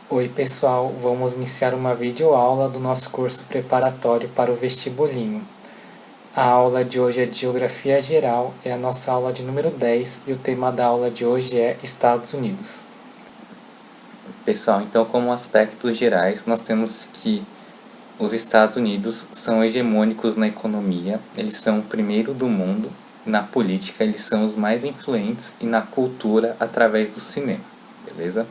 Oi pessoal, vamos iniciar uma videoaula do nosso curso preparatório para o vestibulinho. A aula de hoje é de Geografia Geral, é a nossa aula de número 10 e o tema da aula de hoje é Estados Unidos. Pessoal, então como aspectos gerais, nós temos que os Estados Unidos são hegemônicos na economia, eles são o primeiro do mundo, na política eles são os mais influentes e na cultura através do cinema, beleza?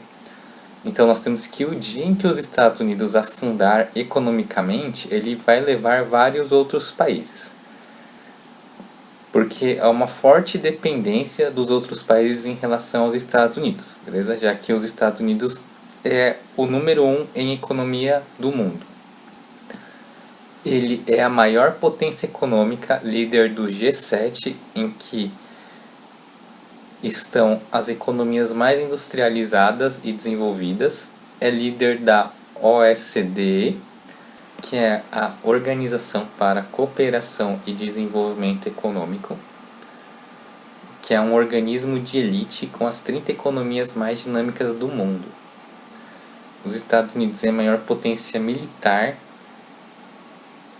Então nós temos que o dia em que os Estados Unidos afundar economicamente, ele vai levar vários outros países. Porque há uma forte dependência dos outros países em relação aos Estados Unidos, beleza? Já que os Estados Unidos é o número 1 em economia do mundo. Ele é a maior potência econômica, líder do G7, em que estão as economias mais industrializadas e desenvolvidas. É líder da OECD, que é a Organização para a Cooperação e Desenvolvimento Econômico, que é um organismo de elite com as 30 economias mais dinâmicas do mundo. Os Estados Unidos é a maior potência militar,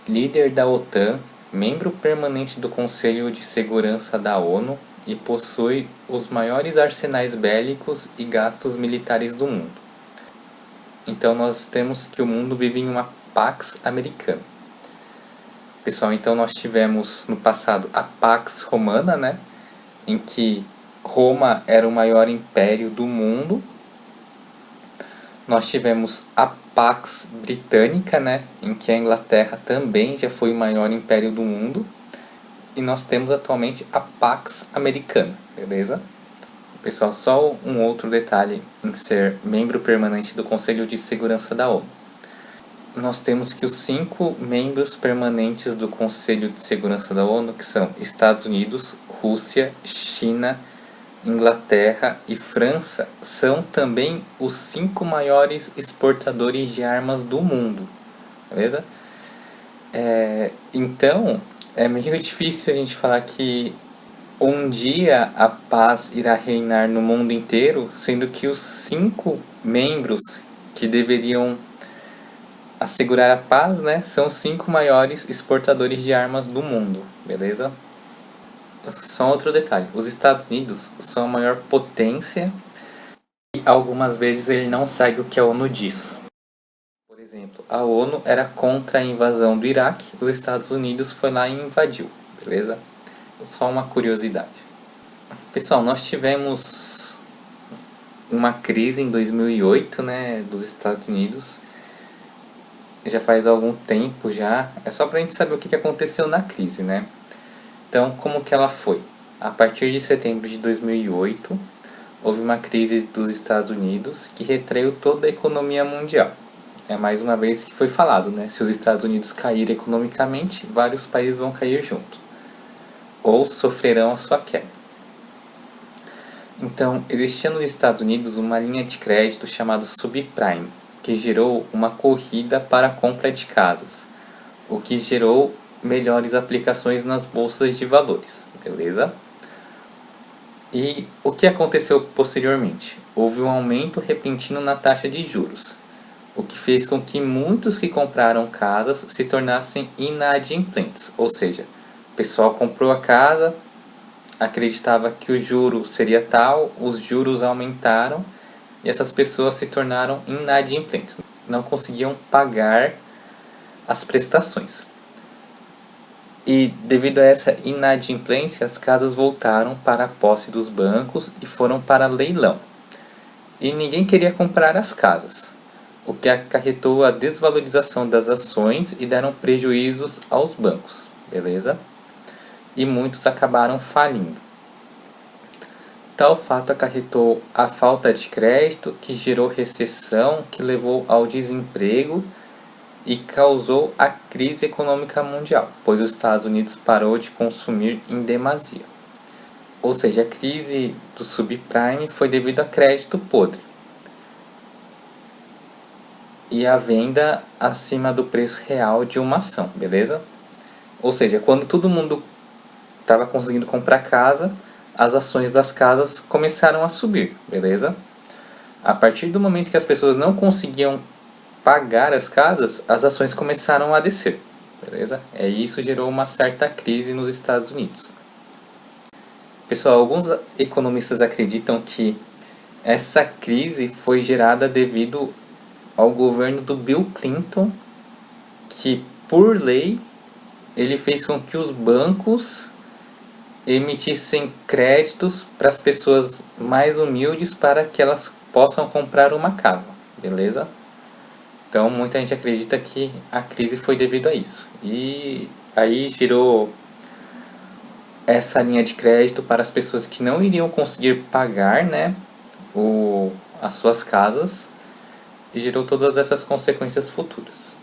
líder da OTAN, membro permanente do Conselho de Segurança da ONU e possui os maiores arsenais bélicos e gastos militares do mundo. Então nós temos que o mundo vive em uma Pax Americana. Pessoal, então nós tivemos no passado a Pax Romana, né, em que Roma era o maior império do mundo. Nós tivemos a Pax Britânica, né, em que a Inglaterra também já foi o maior império do mundo. E nós temos atualmente a Pax Americana, beleza? Pessoal, só um outro detalhe em ser membro permanente do Conselho de Segurança da ONU. Nós temos que os 5 membros permanentes do Conselho de Segurança da ONU, que são Estados Unidos, Rússia, China, Inglaterra e França, são também os 5 maiores exportadores de armas do mundo, beleza? Então, é meio difícil a gente falar que um dia a paz irá reinar no mundo inteiro, sendo que os 5 membros que deveriam assegurar a paz, né, são os 5 maiores exportadores de armas do mundo, beleza? Só outro detalhe, os Estados Unidos são a maior potência e algumas vezes ele não segue o que a ONU diz. Por exemplo, a ONU era contra a invasão do Iraque, os Estados Unidos foi lá e invadiu, beleza? Só uma curiosidade. Pessoal, nós tivemos uma crise em 2008, né, dos Estados Unidos. Já faz algum tempo já. É só pra gente saber o que aconteceu na crise, né? Então, como que ela foi? A partir de setembro de 2008, houve uma crise dos Estados Unidos que retraiu toda a economia mundial. É mais uma vez que foi falado, né? Se os Estados Unidos caírem economicamente, vários países vão cair junto, ou sofrerão a sua queda. Então, existia nos Estados Unidos uma linha de crédito chamada subprime, que gerou uma corrida para a compra de casas, o que gerou melhores aplicações nas bolsas de valores, beleza? E o que aconteceu posteriormente? Houve um aumento repentino na taxa de juros, o que fez com que muitos que compraram casas se tornassem inadimplentes, ou seja, o pessoal comprou a casa, acreditava que o juro seria tal, os juros aumentaram e essas pessoas se tornaram inadimplentes, não conseguiam pagar as prestações. E devido a essa inadimplência, as casas voltaram para a posse dos bancos e foram para leilão. E ninguém queria comprar as casas, o que acarretou a desvalorização das ações e deram prejuízos aos bancos, beleza? E muitos acabaram falindo. Tal fato acarretou a falta de crédito, que gerou recessão, que levou ao desemprego e causou a crise econômica mundial, pois os Estados Unidos parou de consumir em demasia. Ou seja, a crise do subprime foi devido a crédito podre e a venda acima do preço real de uma ação, beleza? Ou seja, quando todo mundo estava conseguindo comprar casa, as ações das casas começaram a subir, beleza? A partir do momento que as pessoas não conseguiam pagar as casas, as ações começaram a descer, beleza? Isso gerou uma certa crise nos Estados Unidos. Pessoal, alguns economistas acreditam que essa crise foi gerada devido ao governo do Bill Clinton, que por lei ele fez com que os bancos emitissem créditos para as pessoas mais humildes para que elas possam comprar uma casa, beleza? Então muita gente acredita que a crise foi devido a isso. E aí gerou essa linha de crédito para as pessoas que não iriam conseguir pagar, né, as suas casas, e gerou todas essas consequências futuras.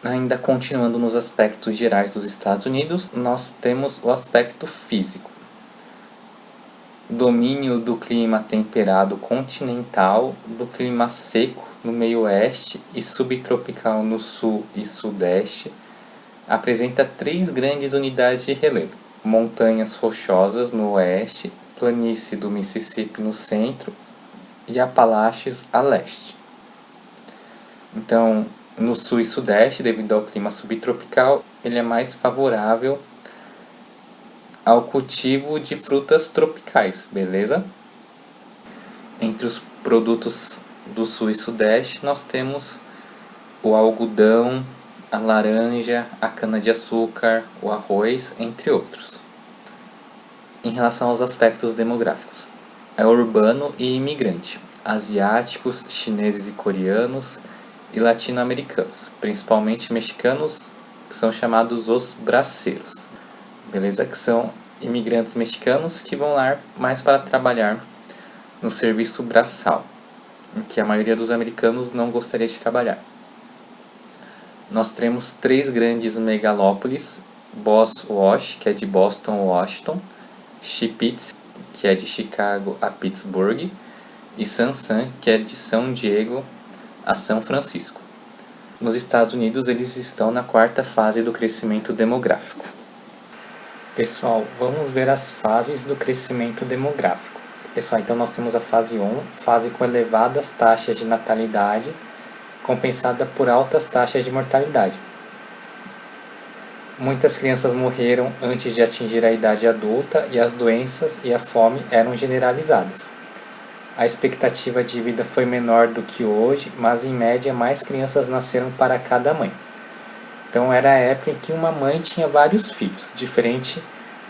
Ainda continuando nos aspectos gerais dos Estados Unidos, nós temos o aspecto físico. Domínio do clima temperado continental, do clima seco no meio oeste e subtropical no sul e sudeste, apresenta 3 grandes unidades de relevo: montanhas rochosas no oeste, planície do Mississippi no centro e Apalaches a leste. Então, no sul e sudeste, devido ao clima subtropical, ele é mais favorável ao cultivo de frutas tropicais, beleza? Entre os produtos do sul e sudeste, nós temos o algodão, a laranja, a cana-de-açúcar, o arroz, entre outros. Em relação aos aspectos demográficos, é urbano e imigrante, asiáticos, chineses e coreanos, e latino-americanos, principalmente mexicanos, que são chamados os braceiros, beleza? Que são imigrantes mexicanos que vão lá mais para trabalhar no serviço braçal, em que a maioria dos americanos não gostaria de trabalhar. Nós temos 3 grandes megalópolis: Boss Wash, que é de Boston, Washington, Chipitz, que é de Chicago a Pittsburgh, e Sansan, que é de São Diego a São Francisco. Nos Estados Unidos, eles estão na 4ª fase do crescimento demográfico. Pessoal, vamos ver as fases do crescimento demográfico. Pessoal, então nós temos a fase 1, fase com elevadas taxas de natalidade, compensada por altas taxas de mortalidade. Muitas crianças morreram antes de atingir a idade adulta e as doenças e a fome eram generalizadas. A expectativa de vida foi menor do que hoje, mas em média mais crianças nasceram para cada mãe. Então era a época em que uma mãe tinha vários filhos, diferente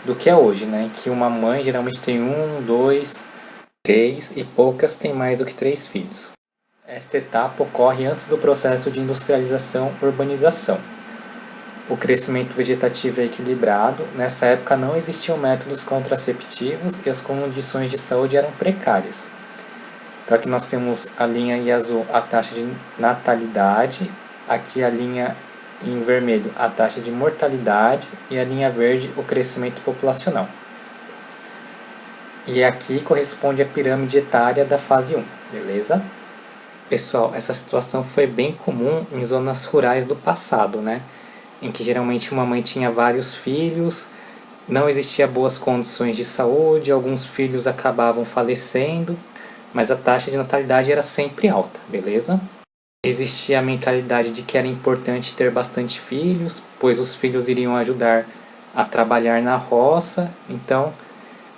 do que é hoje, né? Em que uma mãe geralmente tem 1, 2, 3 e poucas têm mais do que 3 filhos. Esta etapa ocorre antes do processo de industrialização e urbanização. O crescimento vegetativo é equilibrado. Nessa época não existiam métodos contraceptivos e as condições de saúde eram precárias. Então aqui nós temos a linha em azul, a taxa de natalidade, aqui a linha em vermelho, a taxa de mortalidade, e a linha verde, o crescimento populacional. E aqui corresponde à pirâmide etária da fase 1, beleza? Pessoal, essa situação foi bem comum em zonas rurais do passado, né? Em que geralmente uma mãe tinha vários filhos, não existia boas condições de saúde, alguns filhos acabavam falecendo, mas a taxa de natalidade era sempre alta, beleza? Existia a mentalidade de que era importante ter bastante filhos, pois os filhos iriam ajudar a trabalhar na roça, então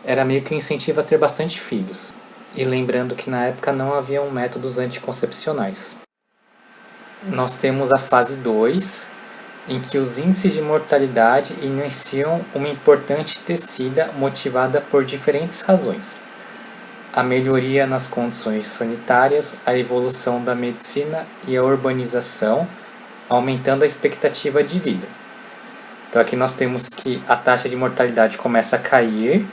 era meio que um incentivo a ter bastante filhos. E lembrando que na época não haviam métodos anticoncepcionais. Nós temos a fase 2, em que os índices de mortalidade iniciam uma importante descida motivada por diferentes razões: a melhoria nas condições sanitárias, a evolução da medicina e a urbanização, aumentando a expectativa de vida. Então aqui nós temos que a taxa de mortalidade começa a cair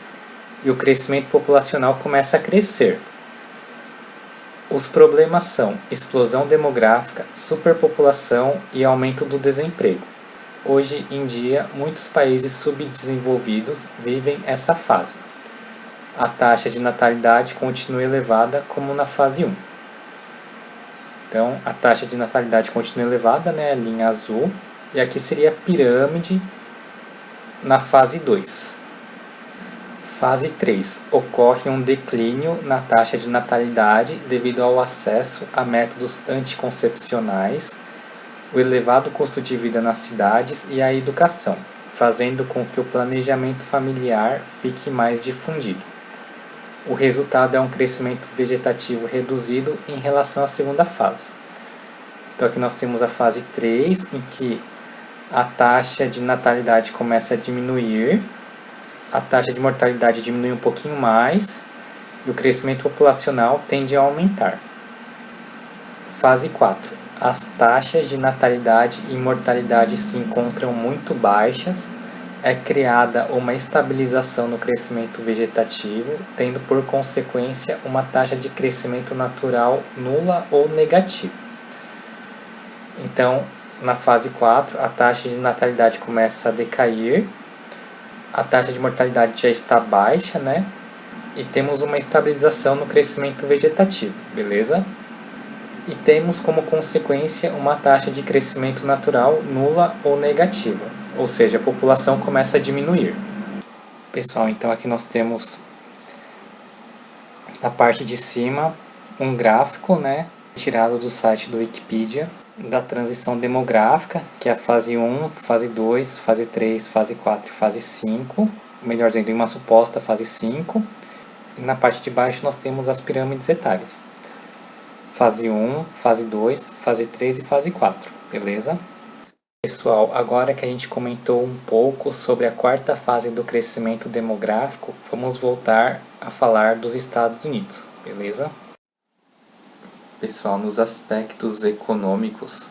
e o crescimento populacional começa a crescer. Os problemas são explosão demográfica, superpopulação e aumento do desemprego. Hoje em dia, muitos países subdesenvolvidos vivem essa fase. A taxa de natalidade continua elevada como na fase 1. Então, a taxa de natalidade continua elevada, né, a linha azul, e aqui seria a pirâmide na fase 2. Fase 3. Ocorre um declínio na taxa de natalidade devido ao acesso a métodos anticoncepcionais, o elevado custo de vida nas cidades e a educação, fazendo com que o planejamento familiar fique mais difundido. O resultado é um crescimento vegetativo reduzido em relação à segunda fase. Então aqui nós temos a fase 3, em que a taxa de natalidade começa a diminuir, a taxa de mortalidade diminui um pouquinho mais e o crescimento populacional tende a aumentar. Fase 4. As taxas de natalidade e mortalidade se encontram muito baixas, é criada uma estabilização no crescimento vegetativo, tendo por consequência uma taxa de crescimento natural nula ou negativa. Então, na fase 4, a taxa de natalidade começa a decair, a taxa de mortalidade já está baixa, né? E temos uma estabilização no crescimento vegetativo, beleza? E temos como consequência uma taxa de crescimento natural nula ou negativa, ou seja, a população começa a diminuir. Pessoal, então aqui nós temos na parte de cima um gráfico, né, tirado do site do Wikipedia, da transição demográfica, que é a fase 1, fase 2, fase 3, fase 4 e fase 5, melhor dizendo, em uma suposta fase 5. E na parte de baixo nós temos as pirâmides etárias. Fase 1, fase 2, fase 3 e fase 4, beleza? Pessoal, agora que a gente comentou um pouco sobre a quarta fase do crescimento demográfico, vamos voltar a falar dos Estados Unidos, beleza? Pessoal, nos aspectos econômicos,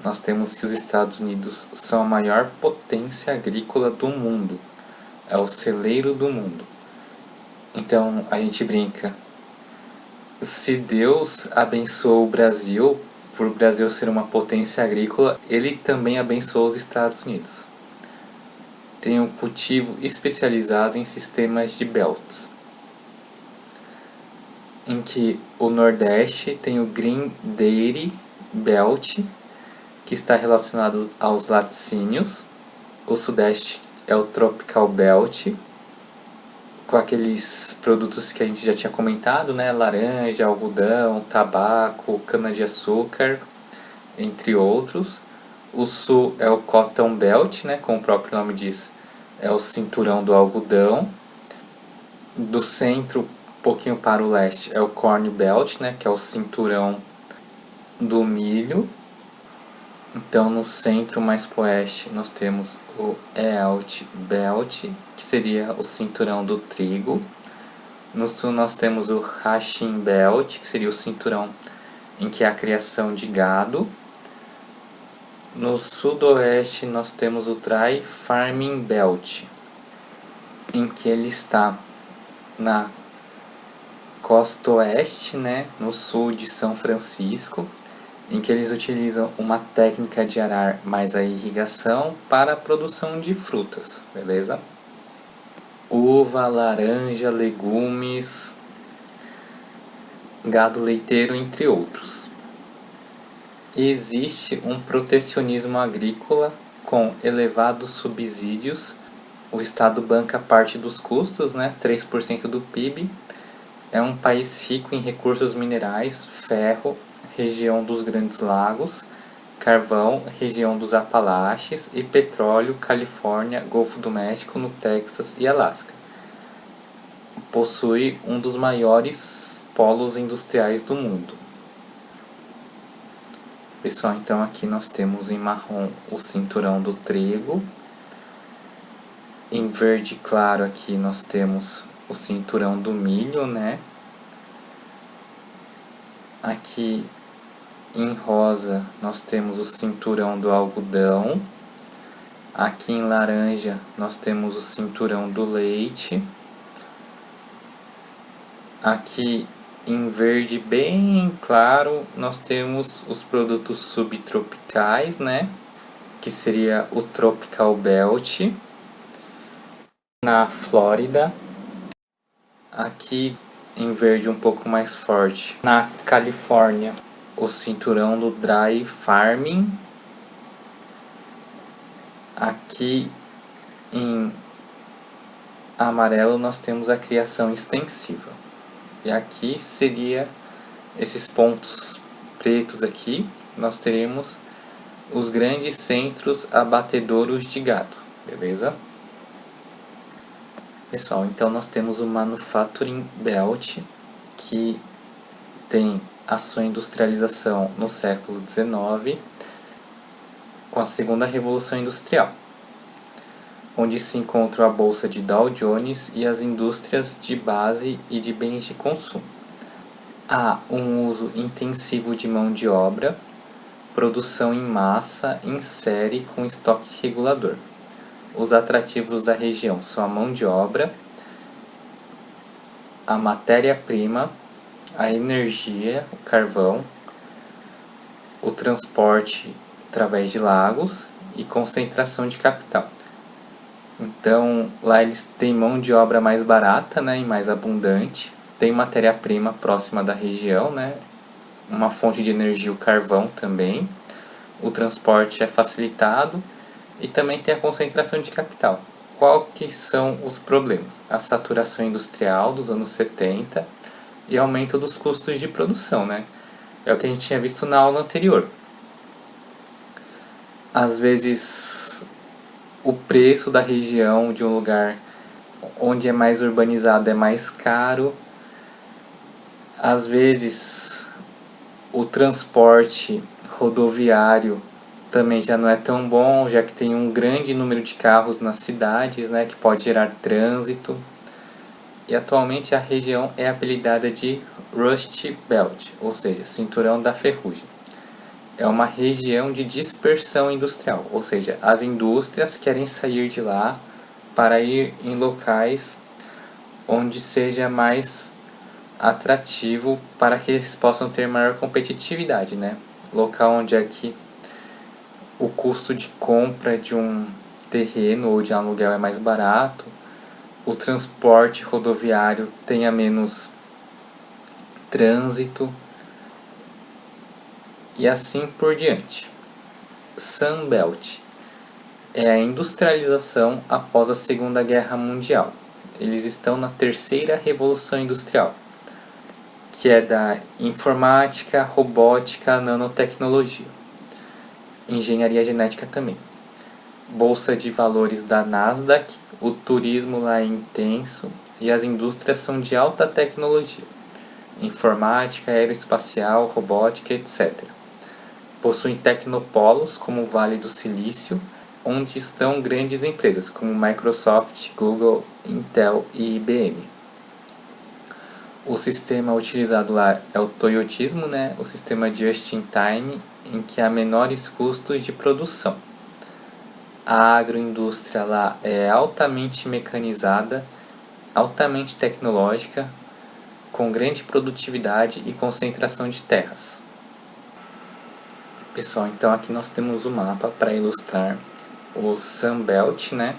nós temos que os Estados Unidos são a maior potência agrícola do mundo. É o celeiro do mundo. Então, a gente brinca. Se Deus abençoou o Brasil, por o Brasil ser uma potência agrícola, Ele também abençoou os Estados Unidos. Tem um cultivo especializado em sistemas de belts, em que o Nordeste tem o Green Dairy Belt, que está relacionado aos laticínios. O Sudeste é o Tropical Belt, com aqueles produtos que a gente já tinha comentado, né? Laranja, algodão, tabaco, cana-de-açúcar, entre outros. O Sul é o Cotton Belt, né? Como o próprio nome diz, é o cinturão do algodão. Do centro, um pouquinho para o leste, é o Corn Belt, né? Que é o cinturão do milho. Então, no centro mais para o oeste, nós temos o Ealt Belt, que seria o cinturão do trigo. No sul, nós temos o Rachin Belt, que seria o cinturão em que há a criação de gado. No sudoeste, nós temos o Dry Farming Belt, em que ele está na costa oeste, né, no sul de São Francisco, em que eles utilizam uma técnica de arar mais a irrigação para a produção de frutas, beleza? Uva, laranja, legumes, gado leiteiro, entre outros. Existe um protecionismo agrícola com elevados subsídios. O Estado banca parte dos custos, né? 3% do PIB. É um país rico em recursos minerais, ferro, região dos Grandes Lagos, carvão, região dos Apalaches e petróleo, Califórnia, Golfo do México, no Texas e Alasca. Possui um dos maiores polos industriais do mundo. Pessoal, então aqui nós temos em marrom o cinturão do trigo. Em verde claro aqui nós temos o cinturão do milho, né? Aqui em rosa nós temos o cinturão do algodão. Aqui em laranja nós temos o cinturão do leite. Aqui em verde bem claro nós temos os produtos subtropicais, né? Que seria o Tropical Belt. Na Flórida. Aqui em verde um pouco mais forte, na Califórnia, o cinturão do Dry Farming. Aqui em amarelo nós temos a criação extensiva. E aqui seria esses pontos pretos aqui, nós teremos os grandes centros abatedouros de gado, beleza? Pessoal, então nós temos o Manufacturing Belt, que tem a sua industrialização no século XIX, com a segunda Revolução Industrial, onde se encontra a Bolsa de Dow Jones e as indústrias de base e de bens de consumo. Há um uso intensivo de mão de obra, produção em massa, em série com estoque regulador. Os atrativos da região são a mão de obra, a matéria-prima, a energia, o carvão, o transporte através de lagos e concentração de capital. Então, lá eles têm mão de obra mais barata, né, e mais abundante, tem matéria-prima próxima da região, né, uma fonte de energia, o carvão também, o transporte é facilitado e também tem a concentração de capital. Qual que são os problemas? A saturação industrial dos anos 70 e aumento dos custos de produção, né? É o que a gente tinha visto na aula anterior. Às vezes, o preço da região de um lugar onde é mais urbanizado é mais caro. Às vezes, o transporte rodoviário também já não é tão bom, já que tem um grande número de carros nas cidades, né, que pode gerar trânsito. E atualmente a região é apelidada de Rust Belt, ou seja, cinturão da ferrugem. É uma região de dispersão industrial, ou seja, as indústrias querem sair de lá para ir em locais onde seja mais atrativo para que eles possam ter maior competitividade, né? Local onde é que o custo de compra de um terreno ou de um aluguel é mais barato, o transporte rodoviário tenha menos trânsito e assim por diante. Sunbelt é a industrialização após a Segunda Guerra Mundial. Eles estão na terceira Revolução Industrial, que é da informática, robótica, nanotecnologia. Engenharia genética também. Bolsa de valores da Nasdaq, o turismo lá é intenso e as indústrias são de alta tecnologia. Informática, aeroespacial, robótica, etc. Possuem tecnopolos como o Vale do Silício, onde estão grandes empresas como Microsoft, Google, Intel e IBM. O sistema utilizado lá é o toyotismo, né? O sistema just-in-time, em que há menores custos de produção. A agroindústria lá é altamente mecanizada, altamente tecnológica, com grande produtividade e concentração de terras. Pessoal, então aqui nós temos o mapa para ilustrar o Sunbelt, né?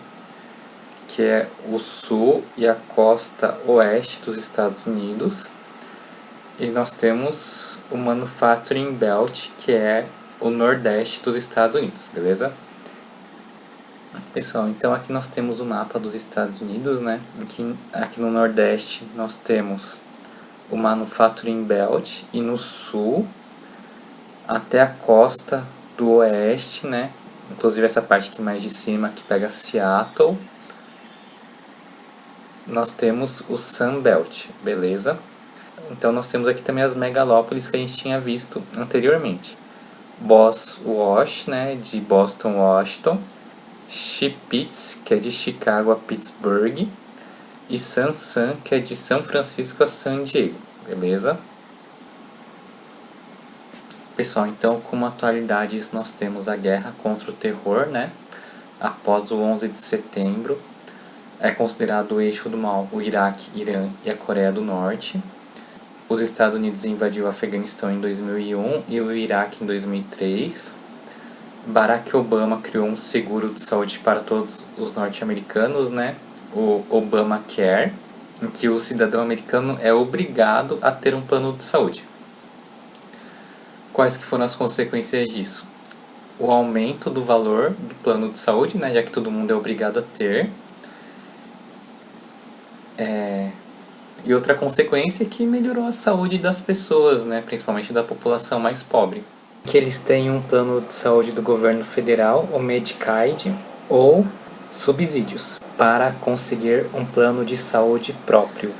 Que é o sul e a costa oeste dos Estados Unidos. E nós temos o Manufacturing Belt, que é o nordeste dos Estados Unidos, beleza? Pessoal, então aqui nós temos o mapa dos Estados Unidos, né? Aqui no nordeste nós temos o Manufacturing Belt e no sul até a costa do oeste, né? Inclusive essa parte aqui mais de cima que pega Seattle, nós temos o Sunbelt, beleza? Então nós temos aqui também as megalópolis que a gente tinha visto anteriormente. Boswash, né, de Boston, Washington. Chippewa, que é de Chicago a Pittsburgh. E San, que é de São Francisco a San Diego, beleza? Pessoal, então como atualidades nós temos a guerra contra o terror, né? Após o 11 de setembro. É considerado o eixo do mal o Iraque, Irã e a Coreia do Norte. Os Estados Unidos invadiu o Afeganistão em 2001 e o Iraque em 2003. Barack Obama criou um seguro de saúde para todos os norte-americanos, né? O Obamacare, em que o cidadão americano é obrigado a ter um plano de saúde. Quais que foram as consequências disso? O aumento do valor do plano de saúde, né? Já que todo mundo é obrigado a ter. E outra consequência é que melhorou a saúde das pessoas, né? Principalmente da população mais pobre. Que eles têm um plano de saúde do governo federal, o Medicaid, ou subsídios, para conseguir um plano de saúde próprio.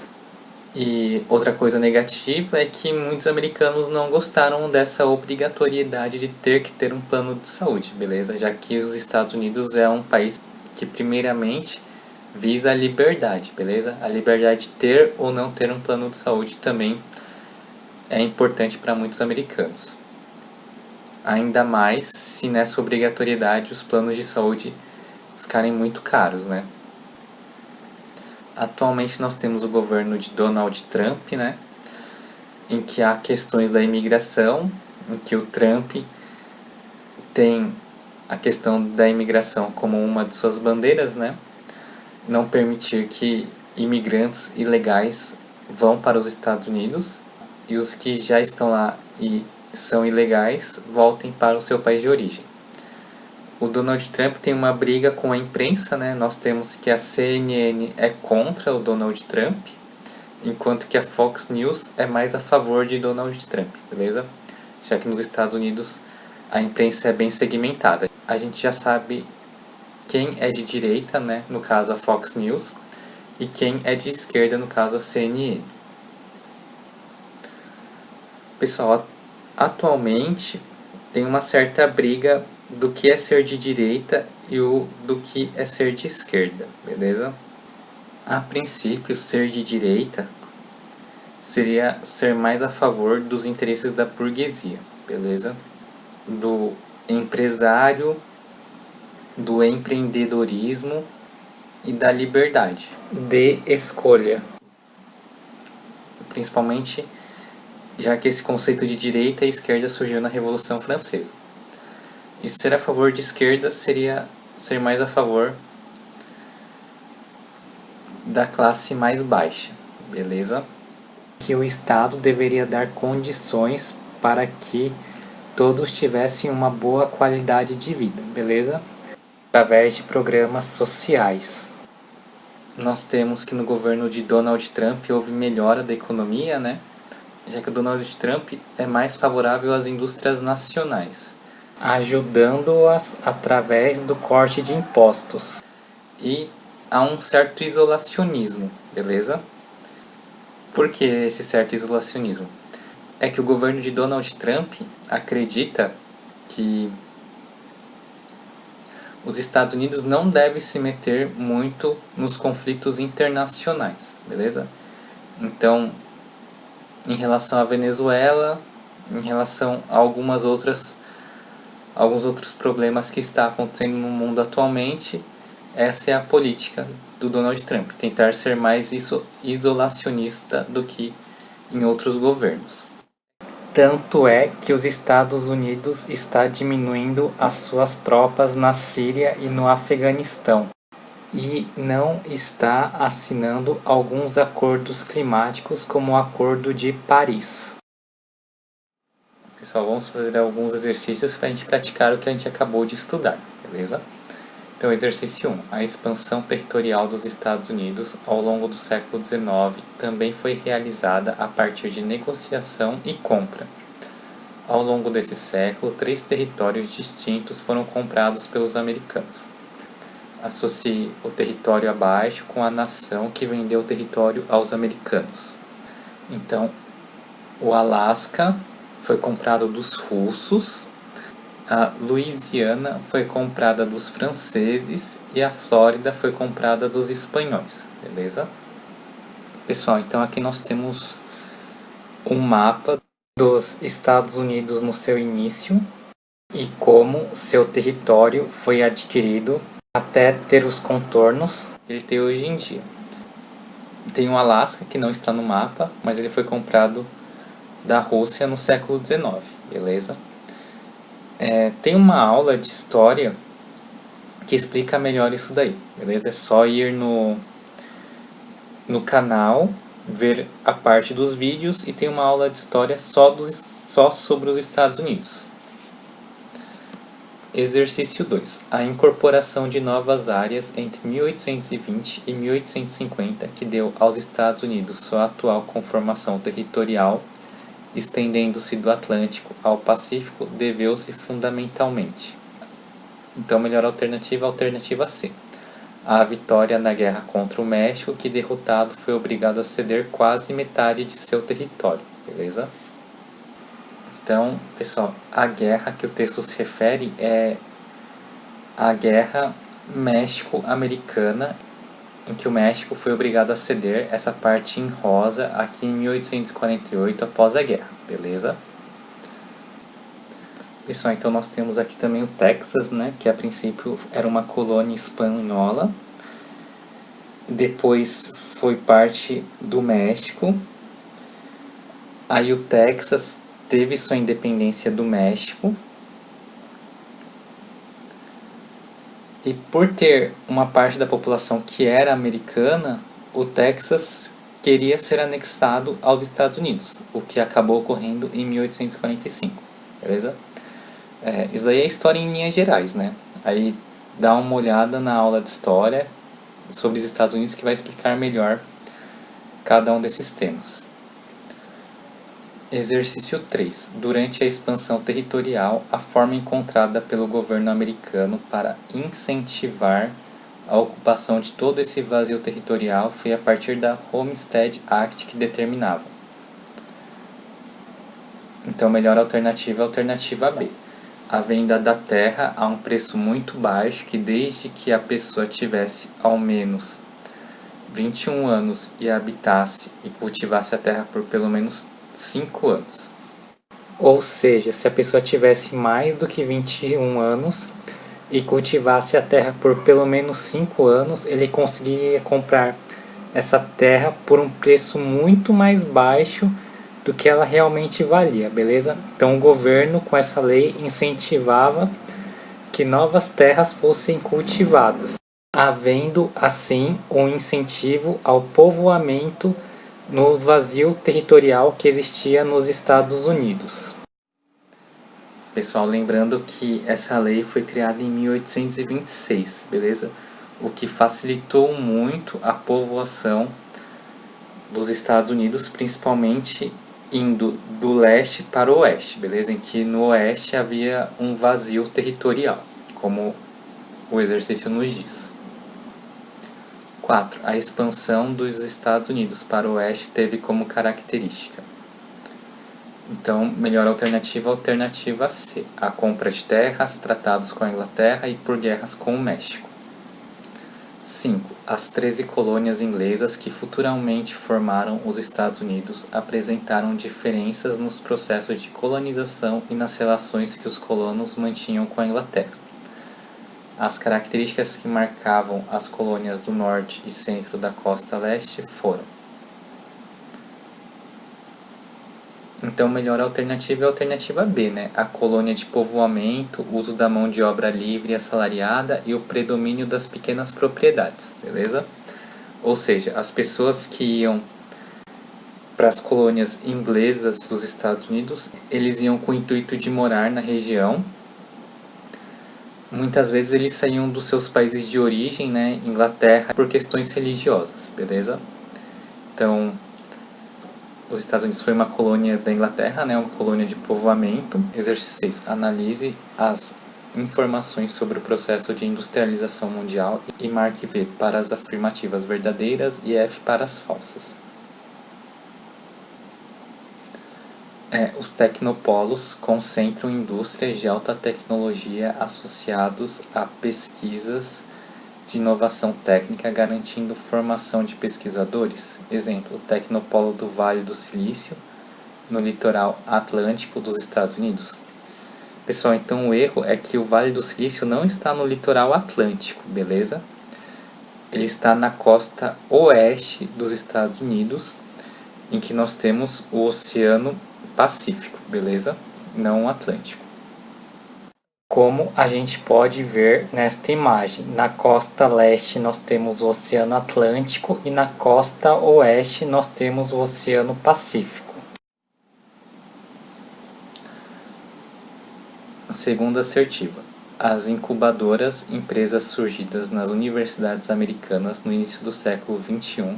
E outra coisa negativa é que muitos americanos não gostaram dessa obrigatoriedade de ter que ter um plano de saúde, beleza? Já que os Estados Unidos é um país que primeiramente visa a liberdade, beleza? A liberdade de ter ou não ter um plano de saúde também é importante para muitos americanos. Ainda mais se nessa obrigatoriedade os planos de saúde ficarem muito caros, né? Atualmente nós temos o governo de Donald Trump, né? Em que há questões da imigração, em que o Trump tem a questão da imigração como uma de suas bandeiras, né? Não permitir que imigrantes ilegais vão para os Estados Unidos e os que já estão lá e são ilegais voltem para o seu país de origem. O Donald Trump tem uma briga com a imprensa, né? Nós temos que a CNN é contra o Donald Trump, enquanto que a Fox News é mais a favor de Donald Trump, beleza? Já que nos Estados Unidos a imprensa é bem segmentada. A gente já sabe quem é de direita, né? No caso a Fox News, e quem é de esquerda, no caso a CNN. Pessoal, atualmente tem uma certa briga do que é ser de direita e do que é ser de esquerda, beleza? A princípio, ser de direita seria ser mais a favor dos interesses da burguesia, beleza? Do empresário, do empreendedorismo e da liberdade de escolha. Principalmente já que esse conceito de direita e esquerda surgiu na Revolução Francesa. E ser a favor de esquerda seria ser mais a favor da classe mais baixa, beleza? Que o Estado deveria dar condições para que todos tivessem uma boa qualidade de vida, beleza? Através de programas sociais. Nós temos que no governo de Donald Trump houve melhora da economia, né? Já que o Donald Trump é mais favorável às indústrias nacionais, ajudando-as através do corte de impostos. E há um certo isolacionismo, beleza? Por que esse certo isolacionismo? É que o governo de Donald Trump acredita que os Estados Unidos não devem se meter muito nos conflitos internacionais, beleza? Então, em relação à Venezuela, em relação a alguns outros problemas que está acontecendo no mundo atualmente, essa é a política do Donald Trump, tentar ser mais isolacionista do que em outros governos. Tanto é que os Estados Unidos está diminuindo as suas tropas na Síria e no Afeganistão e não está assinando alguns acordos climáticos como o Acordo de Paris. Pessoal, vamos fazer alguns exercícios para a gente praticar o que a gente acabou de estudar, beleza? Então, exercício 1. A expansão territorial dos Estados Unidos ao longo do século XIX também foi realizada a partir de negociação e compra. Ao longo desse século, 3 territórios distintos foram comprados pelos americanos. Associe o território abaixo com a nação que vendeu o território aos americanos. Então, o Alasca foi comprado dos russos, a Louisiana foi comprada dos franceses e a Flórida foi comprada dos espanhóis, beleza? Pessoal, então aqui nós temos um mapa dos Estados Unidos no seu início e como seu território foi adquirido até ter os contornos que ele tem hoje em dia. Tem o Alasca, que não está no mapa, mas ele foi comprado da Rússia no século XIX, beleza? Tem uma aula de história que explica melhor isso daí, beleza? É só ir no canal, ver a parte dos vídeos e tem uma aula de história só sobre os Estados Unidos. Exercício 2. A incorporação de novas áreas entre 1820 e 1850 que deu aos Estados Unidos sua atual conformação territorial, estendendo-se do Atlântico ao Pacífico, deveu-se fundamentalmente. Então, melhor alternativa, alternativa C. A vitória na guerra contra o México, que derrotado foi obrigado a ceder quase metade de seu território, beleza? Então, pessoal, a guerra que o texto se refere é a Guerra México-Americana, em que o México foi obrigado a ceder essa parte em rosa aqui em 1848 após a guerra, beleza? Pessoal, então nós temos aqui também o Texas, né, que a princípio era uma colônia espanhola, depois foi parte do México, aí o Texas teve sua independência do México, e por ter uma parte da população que era americana, o Texas queria ser anexado aos Estados Unidos, o que acabou ocorrendo em 1845, beleza? Isso daí é história em linhas gerais, né? Aí dá uma olhada na aula de história sobre os Estados Unidos que vai explicar melhor cada um desses temas. Exercício 3. Durante a expansão territorial, a forma encontrada pelo governo americano para incentivar a ocupação de todo esse vazio territorial foi a partir da Homestead Act, que determinava. Então, melhor alternativa é a alternativa B. A venda da terra a um preço muito baixo, que desde que a pessoa tivesse ao menos 21 anos e habitasse e cultivasse a terra por pelo menos 5 anos. Ou seja, se a pessoa tivesse mais do que 21 anos e cultivasse a terra por pelo menos 5 anos, ele conseguiria comprar essa terra por um preço muito mais baixo do que ela realmente valia, beleza? Então o governo com essa lei incentivava que novas terras fossem cultivadas, havendo assim um incentivo ao povoamento no vazio territorial que existia nos Estados Unidos. Pessoal, lembrando que essa lei foi criada em 1826, beleza? O que facilitou muito a povoação dos Estados Unidos, principalmente indo do leste para o oeste, beleza? Em que no oeste havia um vazio territorial, como o exercício nos diz. 4. A expansão dos Estados Unidos para o oeste teve como característica. Então, melhor alternativa, alternativa C. A compra de terras, tratados com a Inglaterra e por guerras com o México. 5. As 13 colônias inglesas que futuramente formaram os Estados Unidos apresentaram diferenças nos processos de colonização e nas relações que os colonos mantinham com a Inglaterra. As características que marcavam as colônias do norte e centro da costa leste foram. Então, melhor alternativa é a alternativa B, né? A colônia de povoamento, uso da mão de obra livre e assalariada e o predomínio das pequenas propriedades, beleza? Ou seja, as pessoas que iam para as colônias inglesas dos Estados Unidos, eles iam com o intuito de morar na região. Muitas vezes eles saíam dos seus países de origem, né, Inglaterra, por questões religiosas, beleza? Então, os Estados Unidos foi uma colônia da Inglaterra, né, uma colônia de povoamento. Exercício 6. Analise as informações sobre o processo de industrialização mundial e marque V para as afirmativas verdadeiras e F para as falsas. Os tecnopolos concentram indústrias de alta tecnologia associados a pesquisas de inovação técnica, garantindo formação de pesquisadores. Exemplo, o Tecnopolo do Vale do Silício, no litoral atlântico dos Estados Unidos. Pessoal, então o erro é que o Vale do Silício não está no litoral atlântico, beleza? Ele está na costa oeste dos Estados Unidos, em que nós temos o Oceano Pacífico, beleza? Não o Atlântico. Como a gente pode ver nesta imagem, na costa leste nós temos o Oceano Atlântico e na costa oeste nós temos o Oceano Pacífico. Segunda assertiva. As incubadoras, empresas surgidas nas universidades americanas no início do século XXI,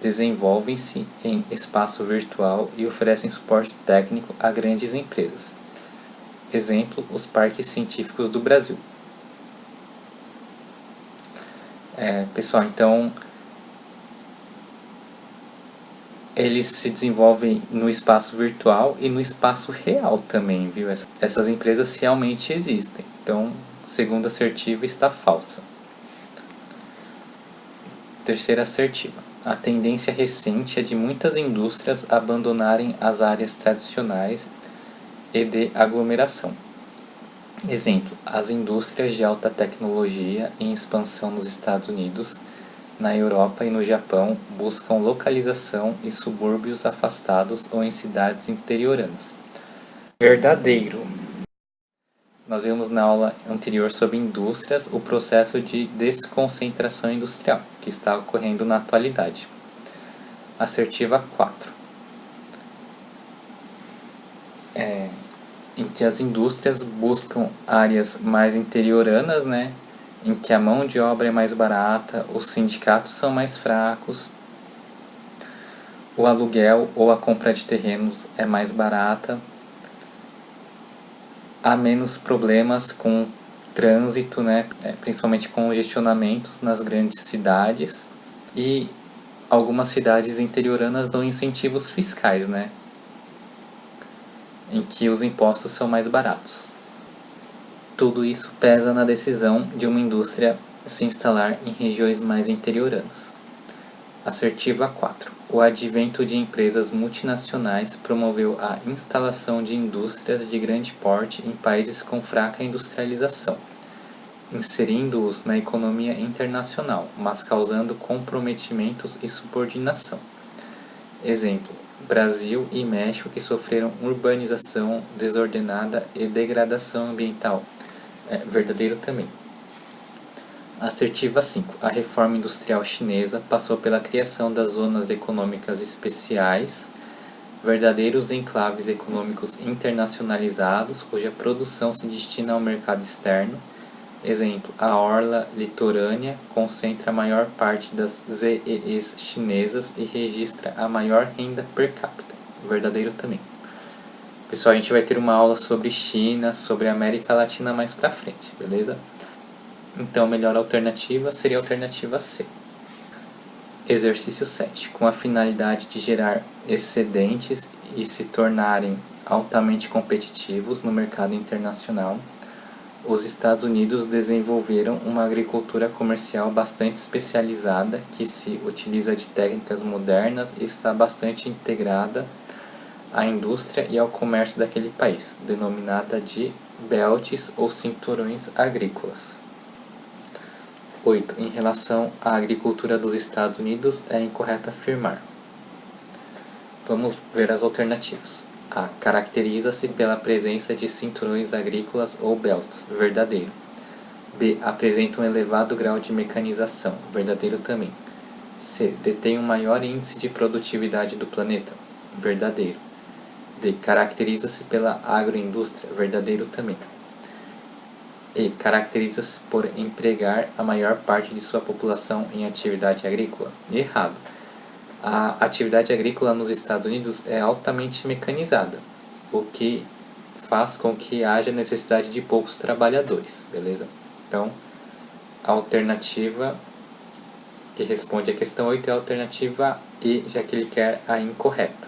desenvolvem-se em espaço virtual e oferecem suporte técnico a grandes empresas. Exemplo, os parques científicos do Brasil. Pessoal, então eles se desenvolvem no espaço virtual e no espaço real também, viu? Essas empresas realmente existem. Então, segunda assertiva está falsa. Terceira assertiva. A tendência recente é de muitas indústrias abandonarem as áreas tradicionais e de aglomeração. Exemplo, as indústrias de alta tecnologia em expansão nos Estados Unidos, na Europa e no Japão buscam localização em subúrbios afastados ou em cidades interioranas. Verdadeiro. Nós vimos na aula anterior sobre indústrias o processo de desconcentração industrial, que está ocorrendo na atualidade. Assertiva 4. Em que as indústrias buscam áreas mais interioranas, né? Em que a mão de obra é mais barata, os sindicatos são mais fracos, o aluguel ou a compra de terrenos é mais barata, há menos problemas com trânsito, né? Principalmente congestionamentos nas grandes cidades, e algumas cidades interioranas dão incentivos fiscais, né? Em que os impostos são mais baratos. Tudo isso pesa na decisão de uma indústria se instalar em regiões mais interioranas. Assertiva 4. O advento de empresas multinacionais promoveu a instalação de indústrias de grande porte em países com fraca industrialização, inserindo-os na economia internacional, mas causando comprometimentos e subordinação. Exemplo, Brasil e México, que sofreram urbanização desordenada e degradação ambiental. Verdadeiro também. Assertiva 5. A reforma industrial chinesa passou pela criação das zonas econômicas especiais, verdadeiros enclaves econômicos internacionalizados, cuja produção se destina ao mercado externo. Exemplo, a orla litorânea concentra a maior parte das ZEEs chinesas e registra a maior renda per capita. Verdadeiro também. Pessoal, a gente vai ter uma aula sobre China, sobre América Latina mais pra frente, beleza? Então, a melhor alternativa seria a alternativa C. Exercício 7. Com a finalidade de gerar excedentes e se tornarem altamente competitivos no mercado internacional, os Estados Unidos desenvolveram uma agricultura comercial bastante especializada que se utiliza de técnicas modernas e está bastante integrada à indústria e ao comércio daquele país, denominada de belts ou cinturões agrícolas. 8. Em relação à agricultura dos Estados Unidos, é incorreto afirmar. Vamos ver as alternativas. A. Caracteriza-se pela presença de cinturões agrícolas ou belts. Verdadeiro. B. Apresenta um elevado grau de mecanização. Verdadeiro também. C. Detém um maior índice de produtividade do planeta. Verdadeiro. D. Caracteriza-se pela agroindústria. Verdadeiro também. E. Caracteriza-se por empregar a maior parte de sua população em atividade agrícola. Errado. A atividade agrícola nos Estados Unidos é altamente mecanizada, o que faz com que haja necessidade de poucos trabalhadores, beleza? Então, a alternativa que responde a questão 8 é a alternativa E, já que ele quer a incorreta.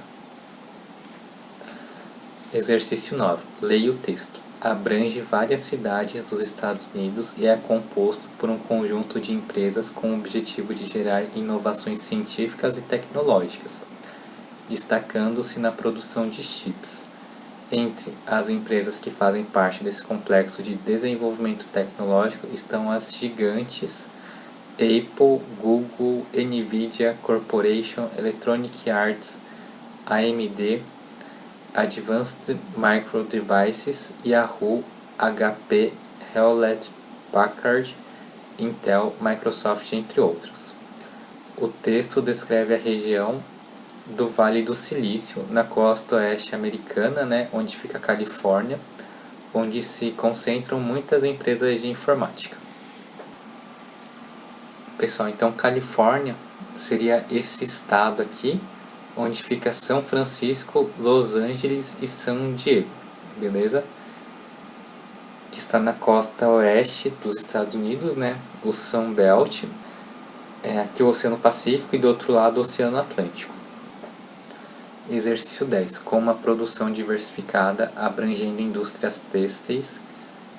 Exercício 9. Leia o texto. Abrange várias cidades dos Estados Unidos e é composto por um conjunto de empresas com o objetivo de gerar inovações científicas e tecnológicas, destacando-se na produção de chips. Entre as empresas que fazem parte desse complexo de desenvolvimento tecnológico estão as gigantes Apple, Google, Nvidia Corporation, Electronic Arts, AMD, Advanced Micro Devices, Yahoo, HP, Hewlett-Packard, Intel, Microsoft, entre outros. O texto descreve a região do Vale do Silício, na costa oeste americana, né, onde fica a Califórnia, onde se concentram muitas empresas de informática. Pessoal, então Califórnia seria esse estado aqui, onde fica São Francisco, Los Angeles e San Diego, beleza? Que está na costa oeste dos Estados Unidos, né? O Sun Belt, aqui o Oceano Pacífico e do outro lado o Oceano Atlântico. Exercício 10. Com uma produção diversificada, abrangendo indústrias têxteis,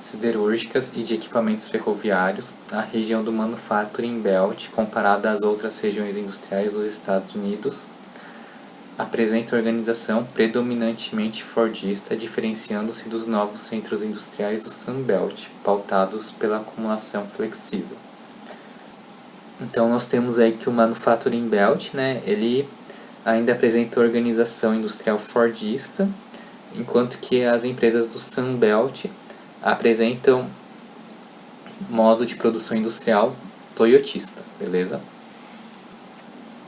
siderúrgicas e de equipamentos ferroviários, a região do Manufacturing Belt, comparada às outras regiões industriais dos Estados Unidos, apresenta organização predominantemente fordista, diferenciando-se dos novos centros industriais do Sun Belt, pautados pela acumulação flexível. Então nós temos aí que o Manufacturing Belt, né, ele ainda apresenta organização industrial fordista, enquanto que as empresas do Sun Belt apresentam modo de produção industrial toyotista, beleza?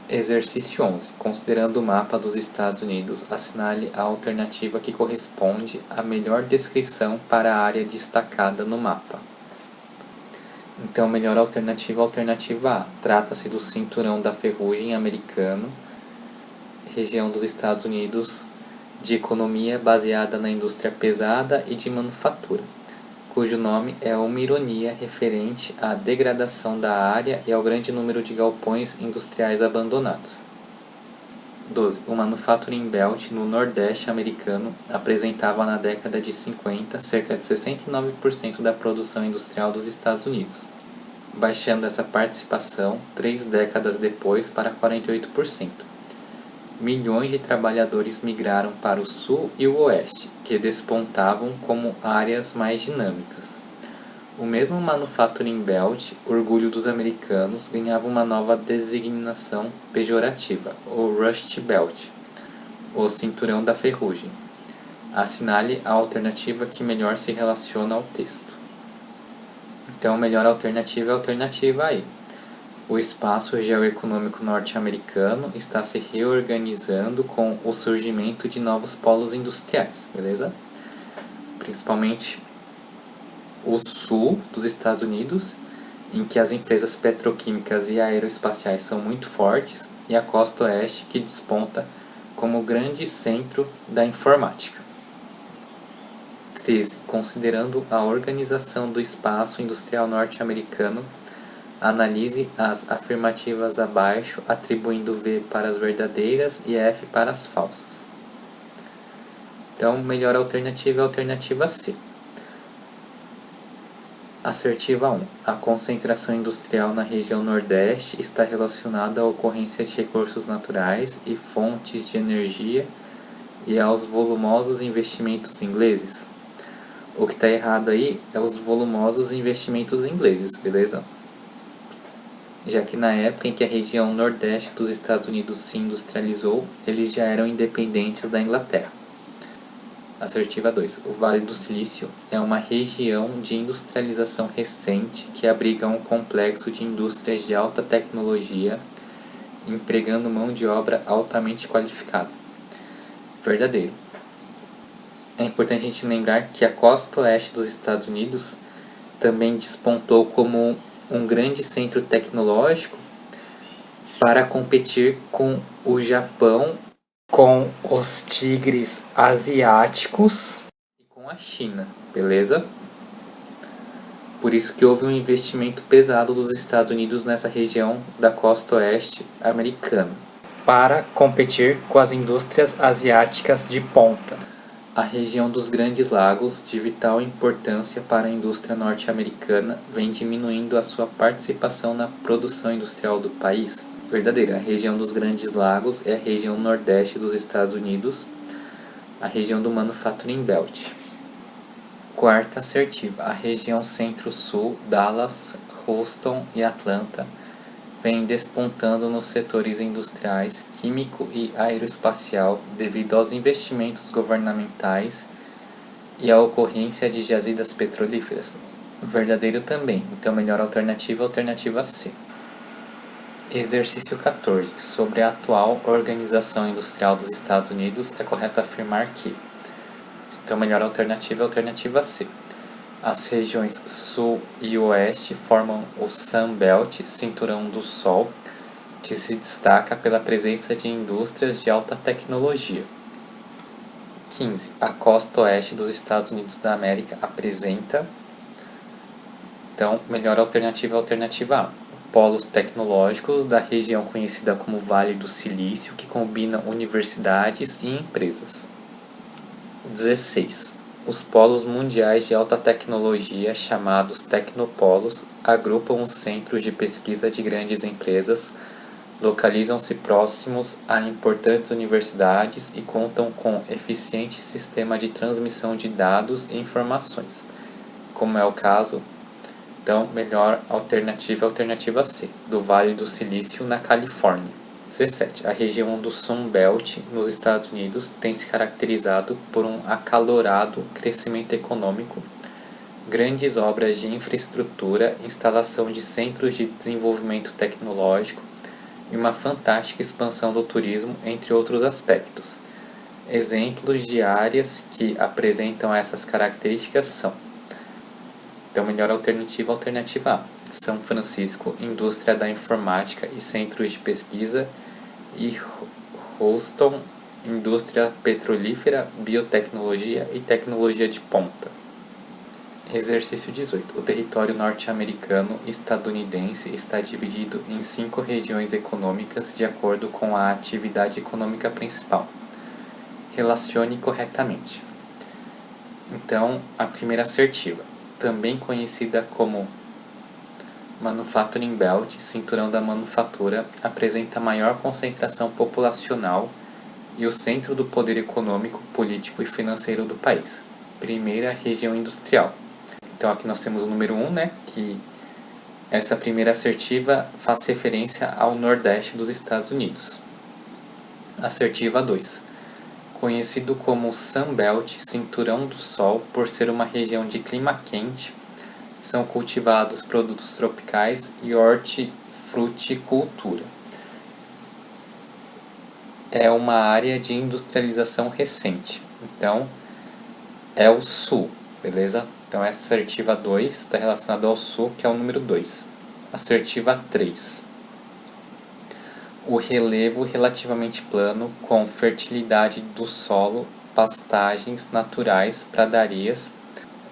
Exercício 11. Considerando o mapa dos Estados Unidos, assinale a alternativa que corresponde à melhor descrição para a área destacada no mapa. Então, melhor alternativa, alternativa A. Trata-se do cinturão da ferrugem americano, região dos Estados Unidos, de economia baseada na indústria pesada e de manufatura, cujo nome é uma ironia referente à degradação da área e ao grande número de galpões industriais abandonados. 12. O Manufacturing Belt no Nordeste americano apresentava na década de 50 cerca de 69% da produção industrial dos Estados Unidos, baixando essa participação 3 décadas depois para 48%. Milhões de trabalhadores migraram para o sul e o oeste, que despontavam como áreas mais dinâmicas. O mesmo Manufacturing Belt, orgulho dos americanos, ganhava uma nova designação pejorativa, o Rust Belt, o cinturão da ferrugem. Assinale a alternativa que melhor se relaciona ao texto. Então, a melhor alternativa é a alternativa A. O espaço geoeconômico norte-americano está se reorganizando com o surgimento de novos polos industriais, beleza? Principalmente o sul dos Estados Unidos, em que as empresas petroquímicas e aeroespaciais são muito fortes, e a costa oeste, que desponta como grande centro da informática. 13. Considerando a organização do espaço industrial norte-americano, analise as afirmativas abaixo, atribuindo V para as verdadeiras e F para as falsas. Então, melhor alternativa é a alternativa C. Assertiva 1. A concentração industrial na região Nordeste está relacionada à ocorrência de recursos naturais e fontes de energia e aos volumosos investimentos ingleses. O que está errado aí é os volumosos investimentos ingleses, beleza? Já que na época em que a região nordeste dos Estados Unidos se industrializou, eles já eram independentes da Inglaterra. Assertiva 2. O Vale do Silício é uma região de industrialização recente que abriga um complexo de indústrias de alta tecnologia, empregando mão de obra altamente qualificada. Verdadeiro. É importante a gente lembrar que a costa oeste dos Estados Unidos também despontou como um grande centro tecnológico para competir com o Japão, com os tigres asiáticos e com a China, beleza? Por isso que houve um investimento pesado dos Estados Unidos nessa região da costa oeste americana, para competir com as indústrias asiáticas de ponta. A região dos Grandes Lagos, de vital importância para a indústria norte-americana, vem diminuindo a sua participação na produção industrial do país. Verdadeira, a região dos Grandes Lagos é a região nordeste dos Estados Unidos, a região do Manufacturing Belt. Quarta assertiva, a região centro-sul, Dallas, Houston e Atlanta, vem despontando nos setores industriais, químico e aeroespacial devido aos investimentos governamentais e à ocorrência de jazidas petrolíferas. Verdadeiro também, então melhor alternativa, alternativa C. Exercício 14. Sobre a atual organização industrial dos Estados Unidos, é correto afirmar que. Então, melhor alternativa é a alternativa C. As regiões Sul e Oeste formam o Sun Belt, Cinturão do Sol, que se destaca pela presença de indústrias de alta tecnologia. 15. A costa oeste dos Estados Unidos da América apresenta. Então, melhor alternativa é a alternativa A. Polos tecnológicos da região conhecida como Vale do Silício, que combinam universidades e empresas. 16. Os polos mundiais de alta tecnologia, chamados tecnopolos, agrupam os centros de pesquisa de grandes empresas, localizam-se próximos a importantes universidades e contam com eficiente sistema de transmissão de dados e informações, como é o caso. Então, melhor alternativa é a alternativa C, do Vale do Silício, na Califórnia. 17. A região do Sun Belt, nos Estados Unidos, tem se caracterizado por um acalorado crescimento econômico, grandes obras de infraestrutura, instalação de centros de desenvolvimento tecnológico e uma fantástica expansão do turismo, entre outros aspectos. Exemplos de áreas que apresentam essas características são: então, melhor alternativa, alternativa A. São Francisco, indústria da informática e centros de pesquisa, e Houston, indústria petrolífera, biotecnologia e tecnologia de ponta. Exercício 18. O território norte-americano e estadunidense está dividido em 5 regiões econômicas de acordo com a atividade econômica principal. Relacione corretamente. Então, a primeira assertiva, também conhecida como Manufacturing Belt, cinturão da manufatura, apresenta maior concentração populacional e o centro do poder econômico, político e financeiro do país. Primeira região industrial. Então aqui nós temos o número 1, que essa primeira assertiva faz referência ao Nordeste dos Estados Unidos. Assertiva 2. Conhecido como Sun Belt, cinturão do Sol, por ser uma região de clima quente, são cultivados produtos tropicais e hortifruticultura. É uma área de industrialização recente. Então, é o Sul, beleza? Então, essa assertiva 2 está relacionada ao Sul, que é o número 2. Assertiva 3. O relevo relativamente plano, com fertilidade do solo, pastagens naturais, pradarias,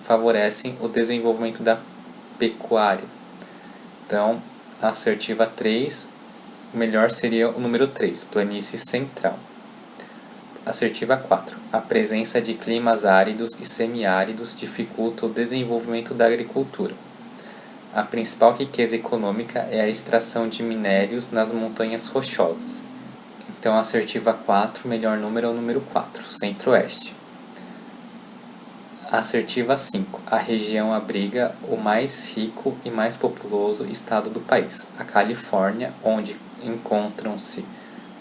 favorecem o desenvolvimento da pecuária. Então, a assertiva 3, o melhor seria o número 3, planície central. Assertiva 4. A presença de climas áridos e semiáridos dificulta o desenvolvimento da agricultura. A principal riqueza econômica é a extração de minérios nas montanhas rochosas. Então, a assertiva 4, melhor número é o número 4, centro-oeste. Assertiva 5. A região abriga o mais rico e mais populoso estado do país, a Califórnia, onde encontram-se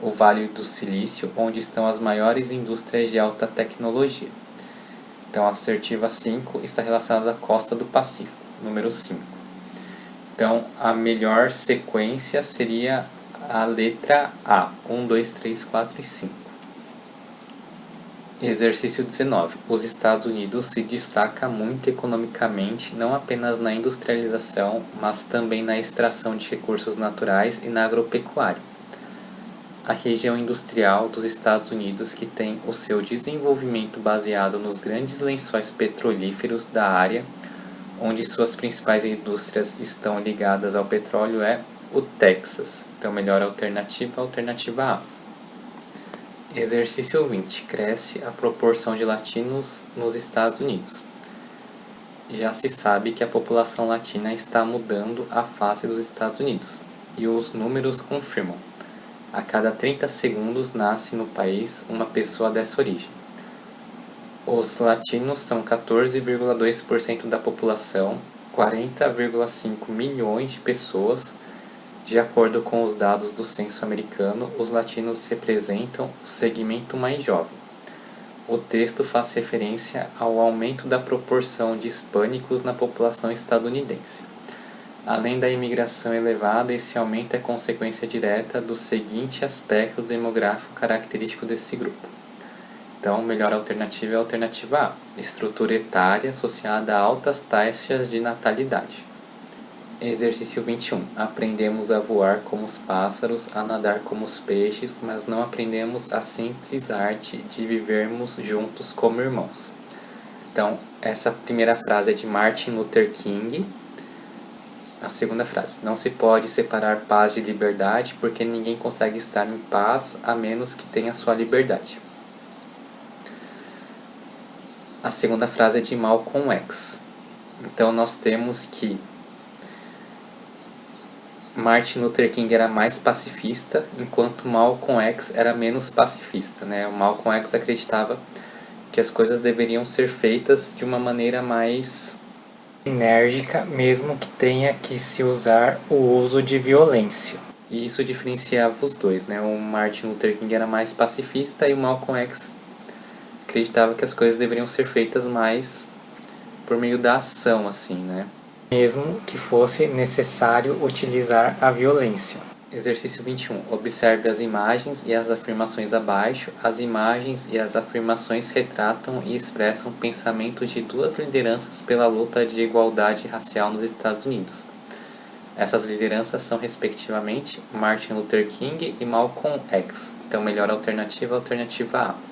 o Vale do Silício, onde estão as maiores indústrias de alta tecnologia. Então, a assertiva 5 está relacionada à costa do Pacífico, número 5. Então, a melhor sequência seria a letra A, 1, 2, 3, 4 e 5. Exercício 19. Os Estados Unidos se destaca muito economicamente, não apenas na industrialização, mas também na extração de recursos naturais e na agropecuária. A região industrial dos Estados Unidos, que tem o seu desenvolvimento baseado nos grandes lençóis petrolíferos da área, onde suas principais indústrias estão ligadas ao petróleo, é o Texas. Então, melhor alternativa, alternativa A. Exercício 20. Cresce a proporção de latinos nos Estados Unidos. Já se sabe que a população latina está mudando a face dos Estados Unidos, e os números confirmam. A cada 30 segundos nasce no país uma pessoa dessa origem. Os latinos são 14,2% da população, 40,5 milhões de pessoas. De acordo com os dados do censo americano, os latinos representam o segmento mais jovem. O texto faz referência ao aumento da proporção de hispânicos na população estadunidense. Além da imigração elevada, esse aumento é consequência direta do seguinte aspecto demográfico característico desse grupo. Então, melhor alternativa é a alternativa A. Estrutura etária associada a altas taxas de natalidade. Exercício 21. Aprendemos a voar como os pássaros, a nadar como os peixes, mas não aprendemos a simples arte de vivermos juntos como irmãos. Então, essa primeira frase é de Martin Luther King. A segunda frase: não se pode separar paz de liberdade, porque ninguém consegue estar em paz a menos que tenha sua liberdade. A segunda frase é de Malcolm X. Então, nós temos que Martin Luther King era mais pacifista, enquanto Malcolm X era menos pacifista, né? O Malcolm X acreditava que as coisas deveriam ser feitas de uma maneira mais enérgica, mesmo que tenha que se usar o uso de violência. E isso diferenciava os dois, né? O Martin Luther King era mais pacifista e o Malcolm X acreditava que as coisas deveriam ser feitas mais por meio da ação, assim, né? Mesmo que fosse necessário utilizar a violência. Exercício 21. Observe as imagens e as afirmações abaixo. As imagens e as afirmações retratam e expressam pensamentos de duas lideranças pela luta de igualdade racial nos Estados Unidos. Essas lideranças são, respectivamente, Martin Luther King e Malcolm X. Então, melhor alternativa, alternativa A.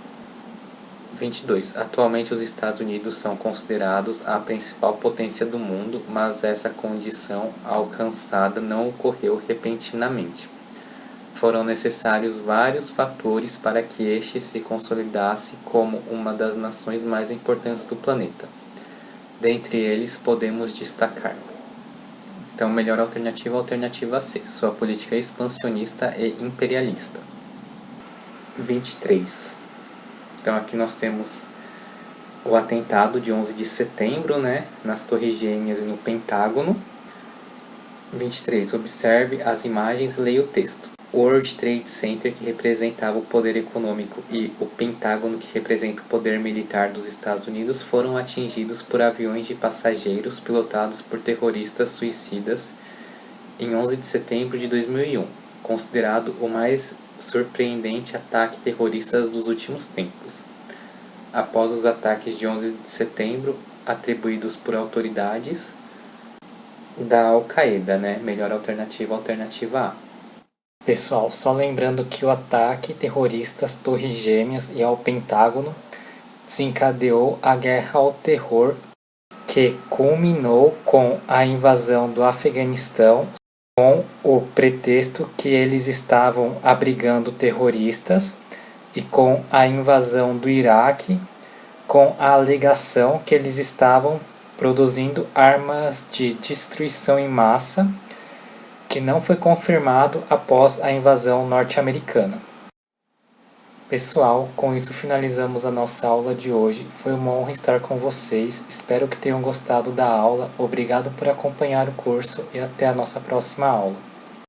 22. Atualmente os Estados Unidos são considerados a principal potência do mundo, mas essa condição alcançada não ocorreu repentinamente. Foram necessários vários fatores para que este se consolidasse como uma das nações mais importantes do planeta. Dentre eles podemos destacar. Então, melhor alternativa, alternativa C. Sua política expansionista e imperialista. 23. Então aqui nós temos o atentado de 11 de setembro, né, nas Torres Gêmeas e no Pentágono. 23. Observe as imagens e leia o texto. O World Trade Center, que representava o poder econômico, e o Pentágono, que representa o poder militar dos Estados Unidos, foram atingidos por aviões de passageiros pilotados por terroristas suicidas em 11 de setembro de 2001, considerado o mais surpreendente ataque terrorista dos últimos tempos. Após os ataques de 11 de setembro atribuídos por autoridades da Al-Qaeda, né? Melhor alternativa, alternativa A. Pessoal, só lembrando que o ataque terrorista às Torres Gêmeas e ao Pentágono desencadeou a guerra ao terror, que culminou com a invasão do Afeganistão, com o pretexto que eles estavam abrigando terroristas, e com a invasão do Iraque, com a alegação que eles estavam produzindo armas de destruição em massa, que não foi confirmado após a invasão norte-americana. Pessoal, com isso finalizamos a nossa aula de hoje. Foi uma honra estar com vocês. Espero que tenham gostado da aula. Obrigado por acompanhar o curso e até a nossa próxima aula.